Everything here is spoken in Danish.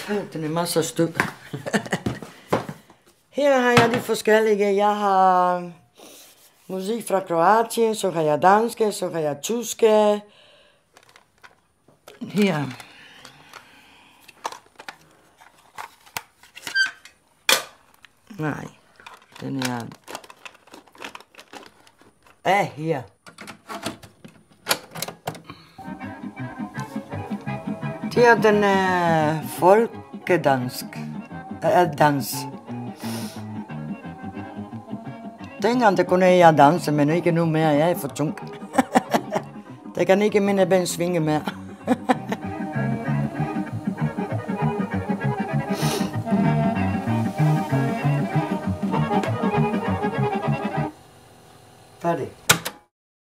Den er masser af støv. Her har jeg de forskellige. Jeg har musik fra Kroatien, så har jeg danske, så har jeg tyske. Her. Nej, den er... her. Det er den folkedansk. Dans. Dengang der kunne jeg danse, men ikke nu mere. Jeg er for tung. Det kan ikke mine ben svinge mere.